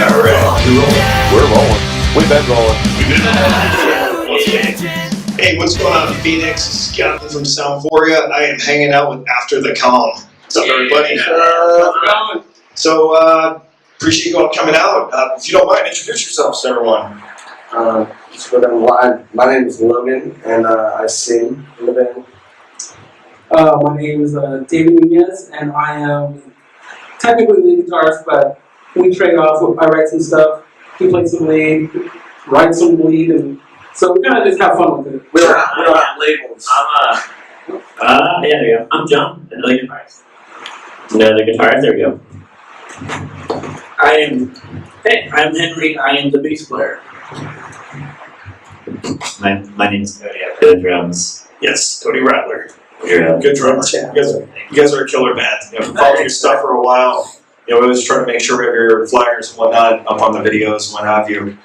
Alright. We're rolling. We've been rolling. Hey, what's going on in Phoenix? This is Captain from Soundphoria. I am hanging out with After the Calm. What's up, everybody? So, appreciate you all coming out. If you don't mind, introduce yourselves to everyone. My name is Logan, and I sing in the band. My name is David Nunez, and I am technically lead guitarist, but we trade off. I write some stuff, he plays some lead, writes some lead, and so we kind of just have fun with it. We don't have labels. Yeah, there we go. I'm John, another guitarist. Another guitarist, there we go. I'm Henry, I am the bass player. My name is Cody, I play the drums. Yes, Cody Rattler. You're Good drummer. You guys are a killer band. Followed your stuff for a while. We always try to make sure we have your flyers and whatnot up on the videos and what have you.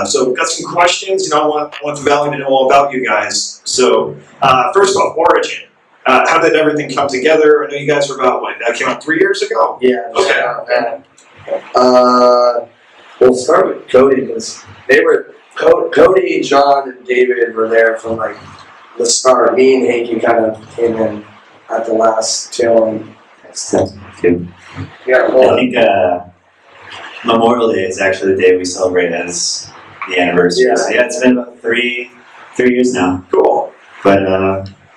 So we've got some questions. I want the Valley to know all about you guys. So first off, origin. How did everything come together? I know you guys were about, that came out 3 years ago? Yeah. Okay. We'll start with Cody because Cody, John, and David were there from like the start. Me and Hanky kind of came in at the last tail end. Yeah. I think Memorial Day is actually the day we celebrate as the anniversary. Yeah. So yeah, it's been about three years now. Cool. But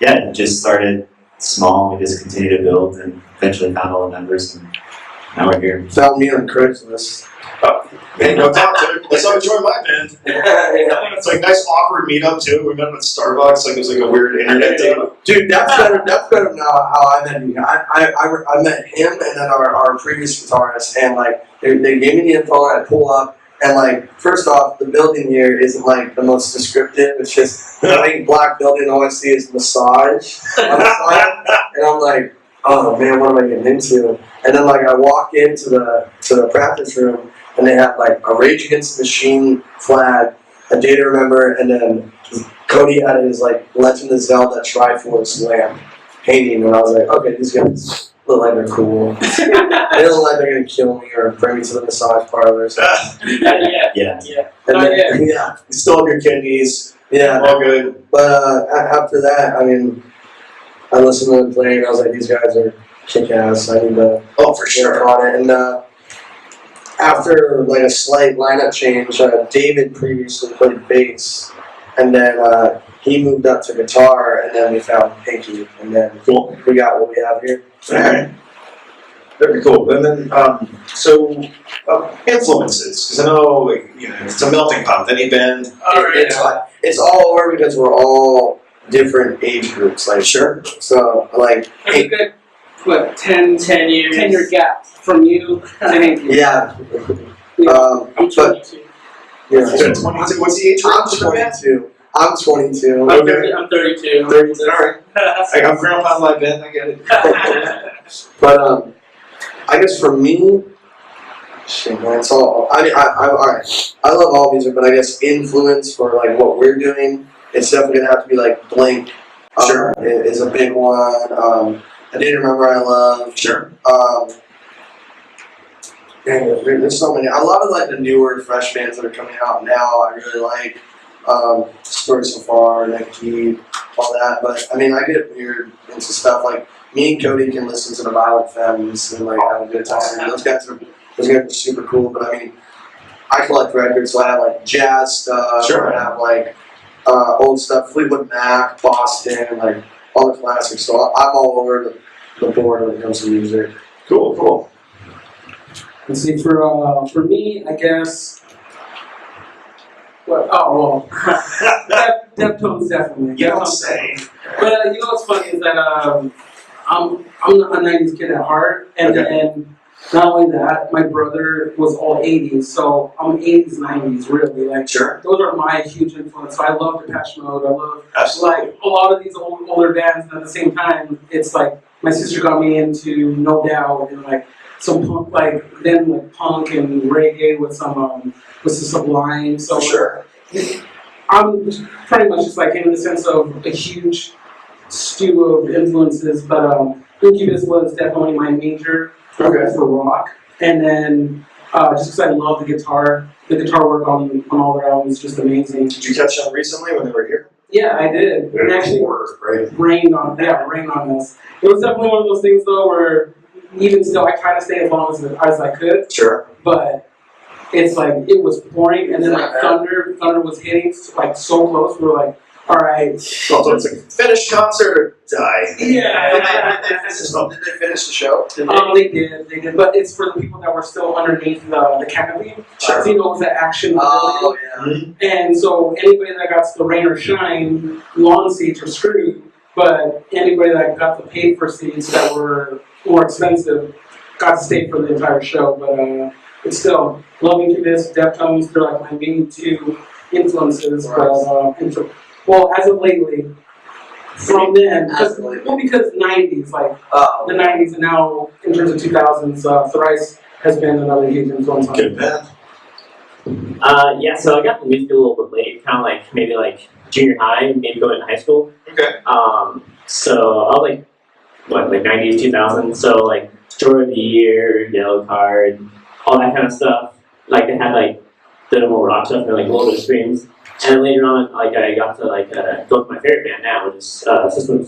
yeah, it just started small. We just continued to build and eventually found all the members, and now we're here. Found me on Craigslist. Man, no doubt, dude. Let's all join my band. It's like a nice awkward meetup too. We met up at Starbucks, like it was like a weird internet date. Dude, that's better than how I met you. I met him and then our previous guitarist, and like they gave me the info, and I pull up, and like first off, the building here isn't like the most descriptive. It's just I think black building. All I see is massage on the side, and I'm like, oh man, what am I getting into? And then like I walk into the practice room, and they have like a Rage Against the Machine flag, a Day to Remember, and then Cody had his like Legend of Zelda Triforce lamp painting, and I was like, okay, these guys look like they're cool. They don't look like they're gonna kill me or bring me to the massage parlors. Yeah. And then, yeah, You still have your kidneys. yeah. All good. But after that, I mean, I listened to them play, and I was like, these guys are kick-ass. I need to Oh, for sure. work on it. And after like a slight lineup change, David previously played bass, and then he moved up to guitar, and then we found Pinky, and then Cool. we got what we have here. Alright. Very cool. And then, influences, because I know, it's a melting pot. Any band. It's all over because we're all different age groups. Like Sure. so, like That's a good, what, 10 years. 10-year gap from you to Hanky. yeah. I'm But 22. yeah. So 22. What's the age I'm range for the band? 22. I'm 22. I'm 32. 32. Alright. I'm grandpa in my band. I get it. But I guess for me, shit, man, it's all. I mean, alright. I love all music, but I guess influence for like what we're doing, it's definitely gonna have to be like Blink. Sure. Is a big one. I Did Remember I Love. Sure. Man, there's so many. A lot of like the newer, fresh bands that are coming out now, I really like. Story So Far, Nike, all that. But I mean, I get weird into stuff like me and Cody can listen to the Violent Femmes and like have a good time. Those guys are super cool. But I mean, I collect records, so I have like jazz stuff. Sure. I have like old stuff, Fleetwood Mac, Boston, like all the classics. So I'm all over the board when it comes to music. Cool. Let's see, for me, I guess. Deftones definitely. You don't say. But you know what's funny is that I'm a 90s kid at heart, and Okay. then not only that, my brother was all 80s, so I'm 80s, 90s, really. Like, Sure. those are my huge influence. So I love Depeche Mode. I love Absolutely. like a lot of these older bands, and at the same time, it's like my sister got me into No Doubt and like some punk, like punk and reggae with some Sublime. So For sure. I'm pretty much just like in the sense of a huge stew of influences, but Incubus was definitely my major Okay. for rock, and then just because I love the guitar. The guitar work on all their albums is just amazing. Did you catch them recently when they were here? Yeah, I did. And actually Right. rained on us. It was definitely one of those things though where even still I tried to stay as long as I could, Sure. but it's like it was pouring and then like thunder was hitting like so close. We were like, all right. So it's a finished concert or die. Yeah. Did they finish the show? They did, but it's for the people that were still underneath the canopy. Sure. So you know, it was that action. Oh, yeah. And so anybody that got the rain or shine, lawn seats were screwed. But anybody that got the paid for seats that were more expensive got to stay for the entire show. But it's still loving to this. Deftones, they're like my main two influences. Right. But well, as of lately, from then, As of lately. because 90s, like the 90s, and now in terms of 2000s, Thrice has been another huge influence on Good me. band. Yeah, so I got the music a little bit late, kind of like maybe like junior high, maybe going to high school. Okay. So I was like, what, like 90s, 2000s, so like Story of the Year, Yellow Card, all that kind of stuff. Like they had like the more rock stuff and like a little bit of screams. And then later on, like I got to like go with my favorite band now, which is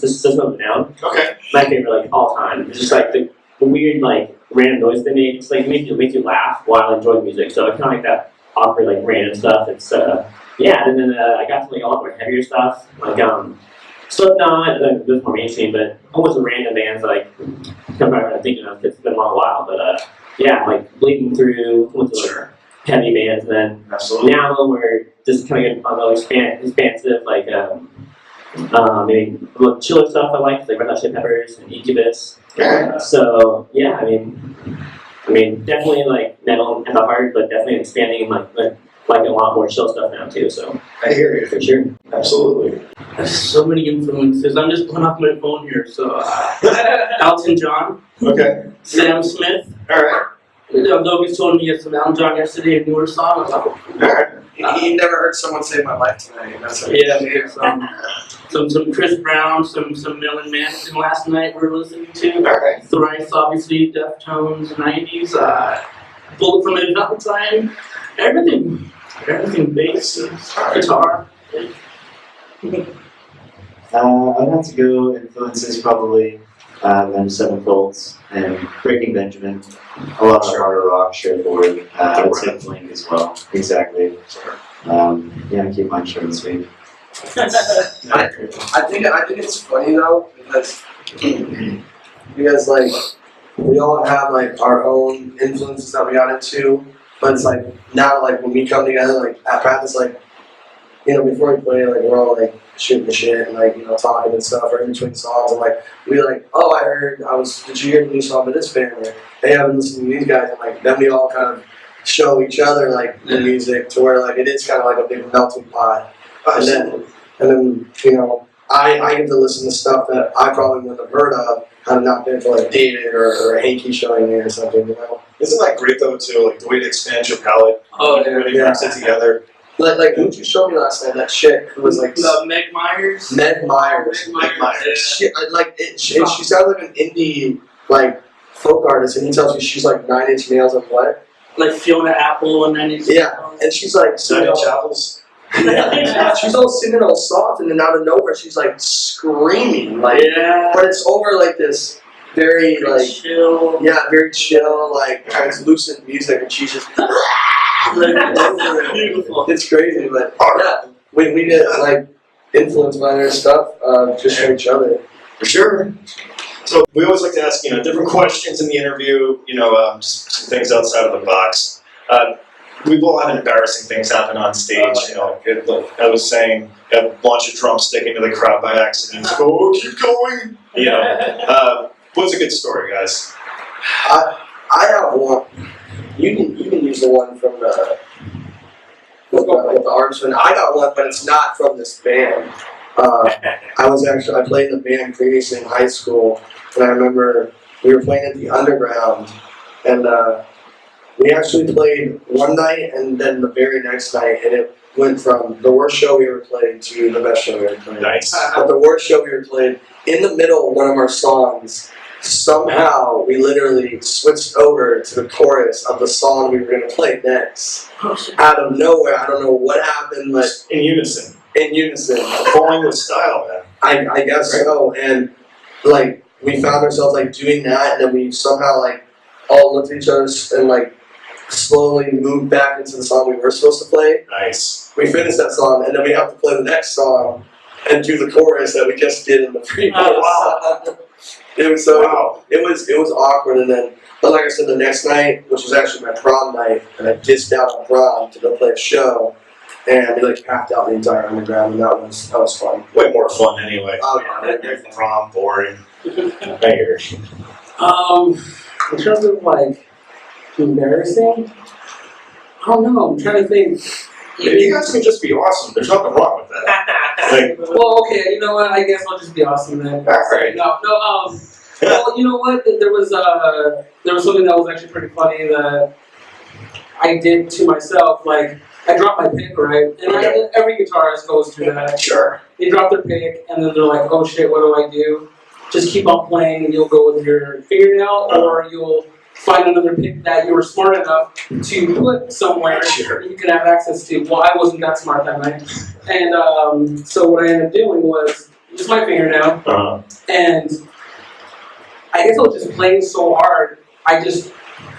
System of a Down. Okay. My favorite like all time. It's just like the weird like random noise they make. It's like makes you laugh while enjoying music. So I kind of like that awkward like random stuff. It's yeah. And then I got to like a lot more heavier stuff like Slipknot. It was more mainstream, but almost random bands like I'm probably thinking of. It's been a long while, but yeah, like bleeding through with the heavy bands, and then Absolutely. now we're just kind of getting on the expansive like maybe a little chiller stuff I like Red Hot Chili Peppers and Incubus. Yeah. So yeah, I mean definitely like metal at the heart, but definitely expanding like a lot more chill stuff now too. So I hear you. for sure. Absolutely. There's so many influences. I'm just pulling off my phone here. So, Elton John, Okay. Sam Smith. All right. Logan's told me some Elton John yesterday, a newer song. I was like, All right. You never heard someone save my life tonight. That's what some Chris Brown, some Marilyn Manson last night we're listening to. All right. Thrice, obviously, Deftones, 90s, Bullet from a Valentine, everything bass, guitar. I'd have to go influences probably then Sevenfold and Breaking Benjamin. A lot of harder rock, straightforward. I would say Blink as well. Exactly. Yeah, keep mine short and sweet. I think it's funny though because like we all have like our own influences that we got into, but it's like now like when we come together like at practice like before we play like we're all like shooting the shit and like talking and stuff or in between songs and like we like did you hear the new song by this band or hey I've been listening to these guys and like then we all kind of show each other like the music to where like it is kind of like a big melting pot. And then I get to listen to stuff that I probably wouldn't have heard of had it not been for like David or Hanky showing me or something, Isn't that great though too? Like the way it expands your palette. Oh, Really brings it together. Like who did you show me last night? That chick who was like Meg Myers. Meg Myers. Meg Myers. She sounds like an indie like folk artist, and he tells me she's like 9 Inch Nails and what? Like Fiona Apple and 90s. Yeah, and she's like Nine Inch Apples. Yeah, she's all singing all soft, and then out of nowhere she's like screaming, like. Yeah. But it's over like this very like chill. yeah, very chill, like translucent music, and she's just. Beautiful. It's crazy, but yeah, we get like influenced by their stuff just from each other. For sure. So we always like to ask, different questions in the interview, just some things outside of the box. We've all had embarrassing things happen on stage, I was saying, launch a drumstick into the crowd by accident, go, keep going, what's a good story, guys? I have one. You can use the one from with the arms one. I got one, but it's not from this band. I played in the band previously in high school, and I remember we were playing at the Underground, and we actually played one night, and then the very next night, and it went from the worst show we ever played to the best show we ever played. Nice. But the worst show we ever played, in the middle of one of our songs, somehow we literally switched over to the chorus of the song we were going to play next. Out of nowhere, I don't know what happened, but In unison. in unison. Falling with style, man. I guess so. And like we found ourselves like doing that, and then we somehow like all looked at each other and like slowly moved back into the song we were supposed to play. Nice. We finished that song, and then we have to play the next song and do the chorus that we just did in the previous song. It was so it was awkward, and then but like I said, the next night, which was actually my prom night, and I ditched out on prom to go play a show, and we like packed out the entire underground, and that was fun. Way more fun anyway. Oh yeah, Prom, boring. I hear you. In terms of like embarrassing, I don't know. I'm trying to think. You guys can just be awesome. There's nothing wrong with that. Like, Well, okay, you know what? I guess I'll just be awesome then. Alright. No. Well, you know what? There was something that was actually pretty funny that I did to myself. Like, I dropped my pick, right? And every guitarist goes through that. sure. They drop their pick, and then they're like, "Oh shit, what do I do?" Just keep on playing, and you'll go with your fingernail, or you'll find another pick that you were smart enough to put somewhere Sure. that you could have access to. Well, I wasn't that smart that night. And so what I ended up doing was just my fingernail, and I guess I was just playing so hard,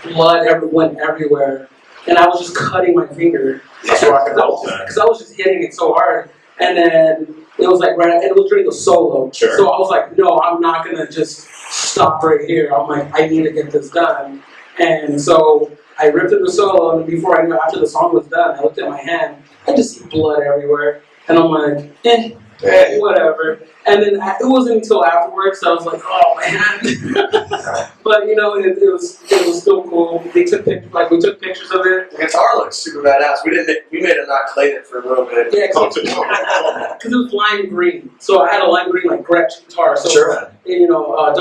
blood went everywhere, and I was just cutting my finger. That's rock and roll time. Because I was just hitting it so hard, and then it was like it was during the solo. Sure. So I was like, no, I'm not gonna just stop right here. I'm like, I need to get this done. And so I ripped it the solo, and before I knew, after the song was done, I looked at my hand. I just see blood everywhere, and I'm like, whatever. And then it wasn't until afterwards that I was like, oh man. But you know, it was still cool. We took pictures of it. the guitar looks super badass. We made it not clean it for a little bit. Yeah, because it was lime green. So I had a lime green like Gretsch guitar. So Sure. you know, it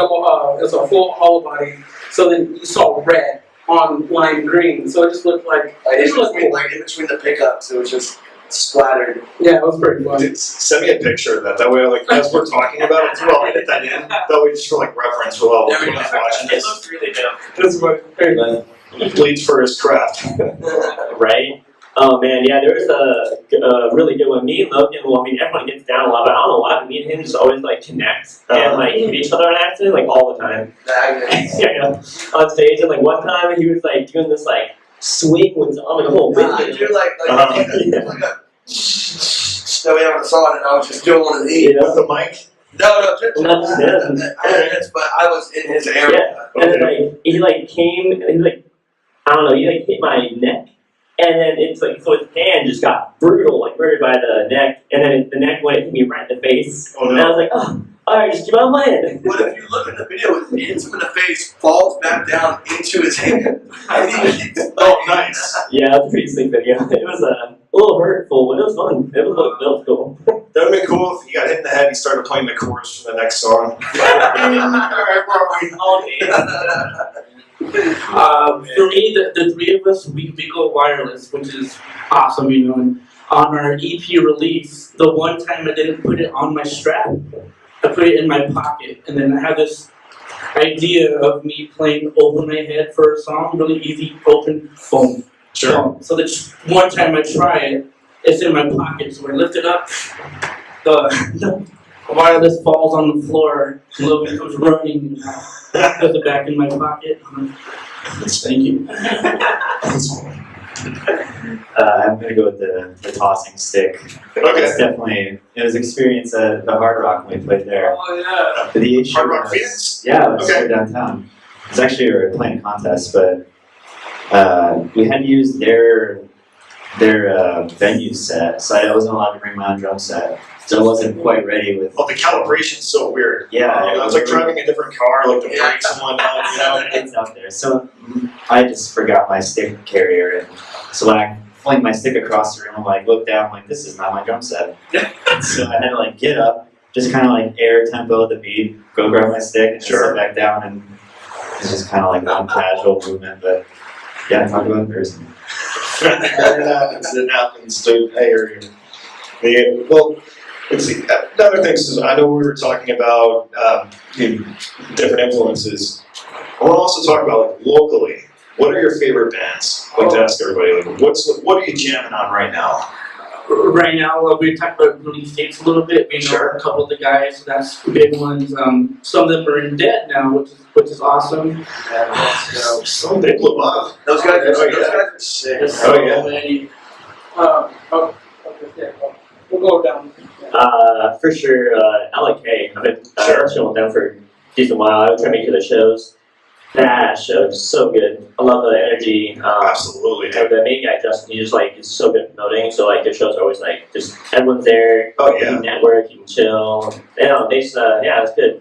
was a full hollow body. So then you saw red on lime green. So it just looked like it just looked cool. In between the pickups, it was just splattered. Yeah, it was pretty fun. Dude, send me a picture of that. That way, like, as we're talking about it too, I'll edit that in. That way, just for like reference for all There we who's go. watching It this. looks really dope. This is what very nice. Bleeds for his craft. Right? Oh man, yeah, there was a really good one. Me and Logan, well, I mean, everyone gets down a lot, but I don't know why, but me and him just always like connect and like hit each other on accident, like all the time. Magnets. Yeah, you know, on stage, and like one time he was like doing this like swing with on like a whole Nah, I wind. do like a that we haven't saw it, and I was just doing one of these. You know? The mic. No, just Not just him. I had this, but I was in his area. And then like he like came and he like I don't know, he like hit my neck. And then it's like, so his hand just got brutal, like murdered by the neck, and then the neck went hit me right in the face. Oh And I no. was like, oh, alright, just keep on playing. But if you look at the video, it hits him in the face, falls back down into his hand. And he keeps Oh, nice. Yeah, it was a pretty sick video. It was a little hurtful, but it was fun. It was cool. That would have been cool if you got hit in the head and you started playing the chorus for the next song. For me, the three of us, we go wireless, which is awesome, you know. And on our EP release, the one time I didn't put it on my strap, I put it in my pocket, and then I have this idea of me playing over my head for a song, really easy, open, boom. Sure. Boom. So that one time I try it, it's in my pocket, so I lift it up, the wireless falls on the floor, Logan comes running, and puts it back in my pocket. Thank you. I'm gonna go with the tossing stick. Okay. It's definitely it was an experience at the Hard Rock when we played there. Oh yeah. But the issue Hard Rock was- Phoenix? Yeah, it was Okay. here downtown. It's actually we were playing a contest, but we had to use their venue set, so I wasn't allowed to bring my own drum set. So I wasn't quite ready with. Oh, the calibration's so weird. Yeah, You know, it's like driving a different car, like the brakes and whatnot, you know? It's out there. So I just forgot my stick carrier, and so when I flinged my stick across the room, I'm like, look down, I'm like, this is not my drum set. So I had to like get up, just kind of like air tempo the beat, go grab my stick, and Sure. sit back down, and it's just kind of like one casual movement. But yeah, talk about embarrassing. It happens, dude. I hear you. Well, Let's see. Another thing is, I know we were talking about different influences. I want to also talk about like locally. What are your favorite bands? I like to ask everybody, like, what are you jamming on right now? Right now, we talked about release dates a little bit. We know Sure. a couple of the guys, so that's big ones. Some of them are in debt now, which is awesome. So they blew up. Those guys Oh, are yeah. sick. There's Oh, so yeah. many. We'll go down. For sure, LK. I've been Sure. chilling with them for a decent while. I would try to make it to the shows. That show is so good. I love the energy. Absolutely. Like the main guy, Justin, he just like is so good at promoting. So like their shows are always like just everyone's there. Oh, You yeah. can network, you can chill. You know, they just yeah, it's good.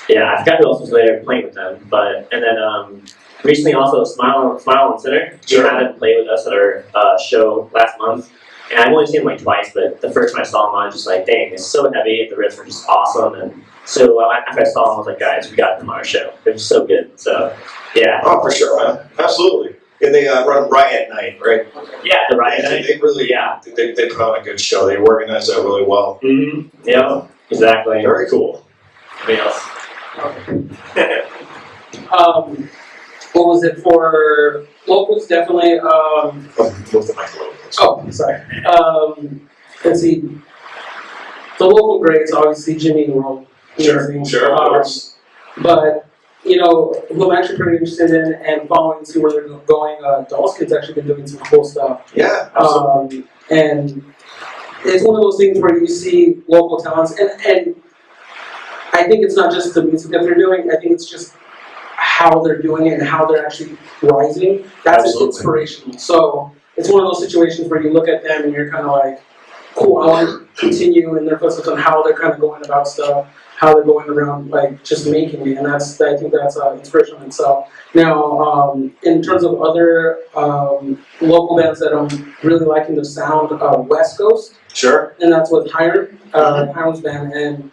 Yeah, I forgot who else was there playing with them, but and then recently also Smile and Center. He Sure. had him play with us at our show last month. And I've only seen him like twice, but the first time I saw him, I was just like, dang, it's so heavy. The riffs are just awesome. And so after I saw him, I was like, guys, we got him on our show. It was so good. So, yeah. Oh, for sure, man. Absolutely. And they run Riot Night, right? Yeah, the Riot They, Night. they really, Yeah. they put on a good show. They organize that really well. Mm-hmm. Yeah, exactly. Very cool. Anything else? What was it for locals? Definitely. Both of my logos. Oh, sorry. Let's see. The local greats, obviously Jimmy and World. Sure, sure, of course. But you know, who I'm actually pretty interested in and following to see where they're going. Dawson's actually been doing some cool stuff. Yeah, absolutely. And it's one of those things where you see local talents, and I think it's not just the music that they're doing. I think it's just how they're doing it and how they're actually rising. That's Absolutely. inspirational. So it's one of those situations where you look at them and you're kind of like, cool, I want to continue in their footsteps on how they're kind of going about stuff, how they're going around like just making it, and I think that's inspirational in itself. Now, in terms of other local bands that I'm really liking the sound, West Coast, Sure. and that's with Hiram's band, and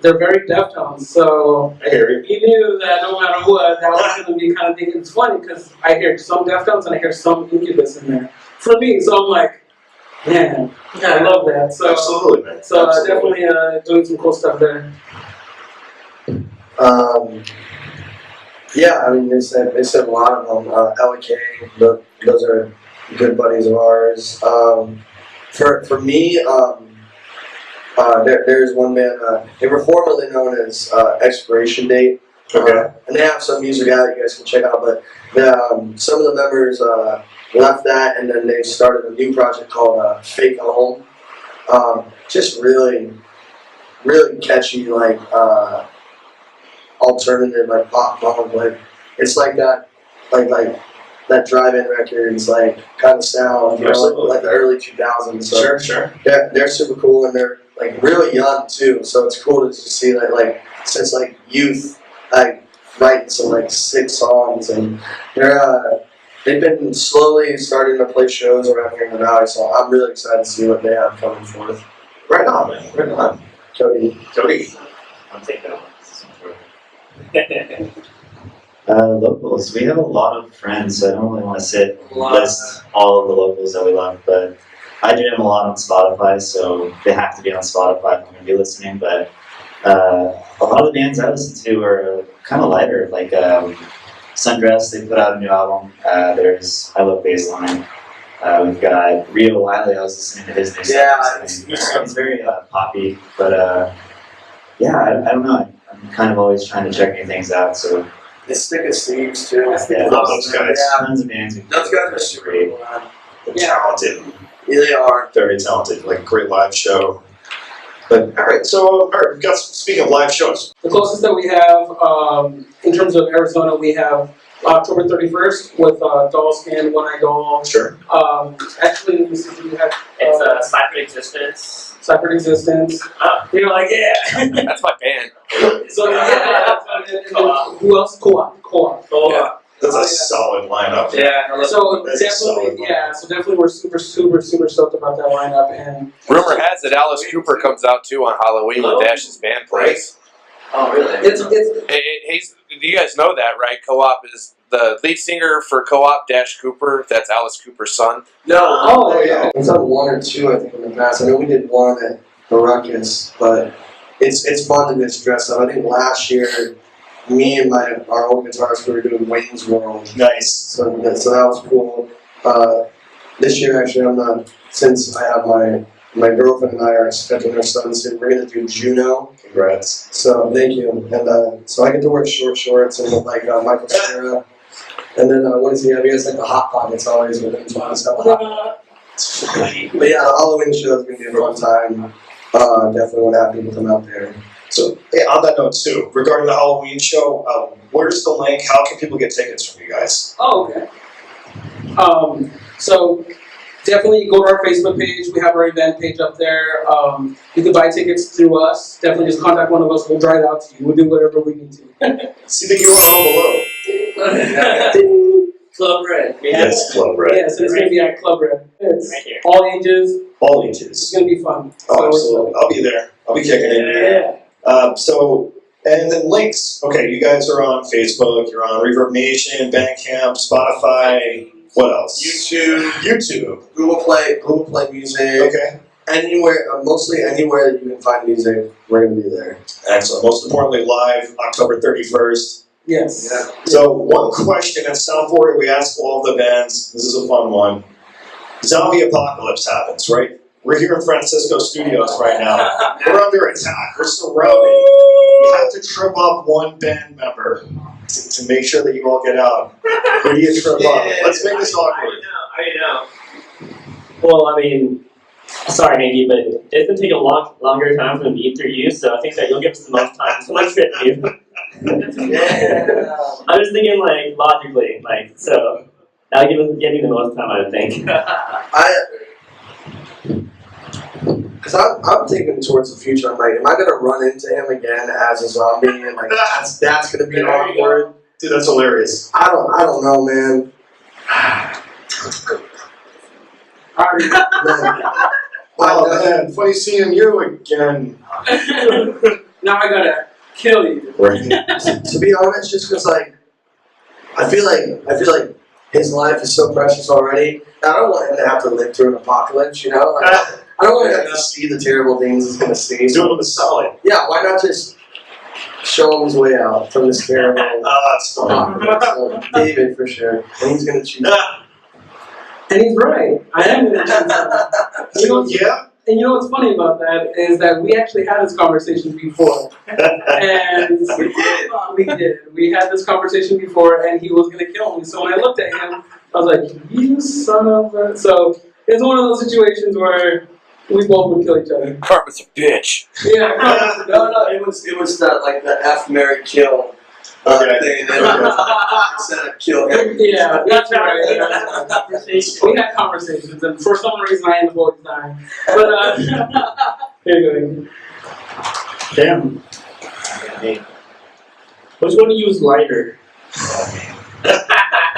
they're very Deftones, so I hear you. he knew that no matter what, that was going to be kind of thing. It's funny because I hear some Deftones and I hear some Incubus in there for me, so I'm like, man, I love that. So, Absolutely, man. so Absolutely. definitely doing some cool stuff there. Yeah, I mean, they said a lot of them. LK, those are good buddies of ours. For me, there's one band. They were formerly known as Expiration Date. Okay. And they have some music out you guys can check out. But some of the members left that, and then they started a new project called Fake Home. Just really, really catchy, like alternative, like pop punk. Like it's like that, like that drive-in records, like kind of sound. You know, Absolutely. like the early 2000s. So Sure, sure. they're super cool, and they're like really young too. So it's cool to just see that like since like youth, like writing some like 6 songs, and they've been slowly starting to play shows around here in the valley. So I'm really excited to see what they have coming forth. Right on, man. Right on. Cody. I'm taking that Locals, we have a lot of friends, so I don't really want to list all of the locals that we love, but I do them a lot on Spotify, so they have to be on Spotify if I'm going to be listening, but a lot of the bands I listen to are kind of lighter, like Sundress, they put out a new album. There's I Love Baseline. We've got Rio Wiley, I was listening to his new Yeah, stuff. It's very poppy, but yeah, I don't know. I'm kind of always trying to check new things out, so The Stick of Steves too. yeah, Love those guys. Yeah, tons of bands. those guys are super great. cool, man. They're talented. Yeah, they are. Very talented. Like a great live show. But all right, so we've got speaking of live shows. The closest that we have in terms of Arizona, we have October 31st with Dollskin, One Eye Doll. Sure. Actually, let me see if we have It's a Cypher Existence. Separate Existence. You're like, yeah. That's my band. So yeah. And then who else? Co-op. Oh, That's Oh, a yeah. solid lineup. Yeah. So That's a solid definitely, yeah. So definitely, we're super stoked about that lineup. And Rumor has it Alice Cooper comes out too on Halloween when Dash's band plays. Oh, really? it's Do you guys know that, right? Co-op is the lead singer for Co-op, Dash Cooper. That's Alice Cooper's son. No. Oh, yeah. We've done one or two, I think, in the past. I know we did one at the Ruckus, but it's fun to just dress up. I think last year, me and our old guitarist, we were doing Wayne's World. Nice. So that was cool. This year, actually, since I have my girlfriend and I are expecting our son soon, we're going to do Juno. Congrats. So thank you. And so I get to wear short shorts and look like Michael Cera. And then what does he have? He has like the Hot Pockets always with him. So he's got the Hot Pockets. But yeah, the Halloween show is going to be a fun time. Definitely want to have people come out there. So yeah, on that note too, regarding the Halloween show, where's the link? How can people get tickets from you guys? Oh, okay. So definitely go to our Facebook page. We have our event page up there. You can buy tickets through us. Definitely just contact one of us. We'll drive out to you. We'll do whatever we need to. See the URL below. Club Red. Yes, Club Red. Yeah, so it's going to be at Club Red. It's Right here. all ages. All It's ages. going to be fun. Oh, absolutely. I'll be there. I'll be kicking it. Yeah. And then links. Okay, you guys are on Facebook. You're on Reverb Nation, Bandcamp, Spotify. What else? YouTube. Google Play Music. Okay. Anywhere, mostly anywhere that you can find music, we're going to be there. Excellent. Most importantly, live October 31st. Yes. Yeah. So one question at Soundphoria we ask all the bands. This is a fun one. Zombie apocalypse happens, right? We're here in Francisco Studios right now. We're under attack. We're surrounded. You have to trip up one band member to make sure that you all get out. Who do you trip up? Let's make this awkward. I know. Well, I mean, sorry, Nikki, but it's going to take a longer time for them to eat through you, so I think that you'll give us the most time to like fit you. Yeah. I'm just thinking, like, logically, like, so that'll give me the most time, I would think. Because I'm thinking towards the future. I'm like, am I going to run into him again as a zombie? And like, that's going to be awkward. Dude, that's hilarious. I don't know, man. Oh man, funny seeing you again. Now I gotta kill you. Right. To be honest, just because like, I feel like his life is so precious already. I don't want him to have to live through an apocalypse, you know? Like, I don't want him to have to see the terrible things he's gonna see. He's doing him a solid. Yeah, why not just show him his way out from this terrible That's funny. apocalypse? So, David for sure, and he's gonna choose. And he's right. I am going to choose that. You know, Yeah. and you know what's funny about that is that we actually had this conversation before. And we did. We had this conversation before, and he was going to kill me. So when I looked at him, I was like, "You son of a..." So it's one of those situations where we both would kill each other. Karma's a bitch. Yeah. No, it was the F, marry, kill thing. Instead of kill him. Yeah, that's right. We had conversations, and for some reason I ended up always dying. But here you go. Damn. Who's going to use lighter? I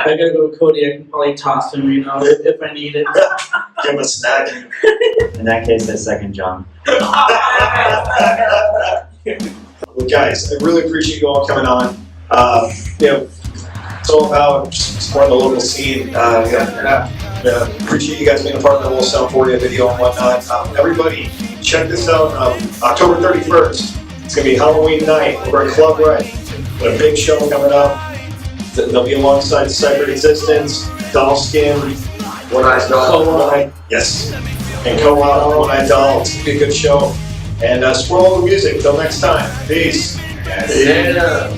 gotta go with Cody. I can probably toss him, you know, if I need it. Give him a snack. In that case, I second John. Well, guys, I really appreciate you all coming on. It's all about supporting the local scene. Appreciate you guys being a part of the whole Soundphoria video and whatnot. Everybody, check this out. October 31st, it's going to be Halloween night over at Club Red. Got a big show coming up. They'll be alongside Sacred Existence, Doll Skin, One Eyed Doll. Yes, and Co-op, One Eyed Doll. It's going to be a good show. And support all the music. Until next time. Peace. Yeah.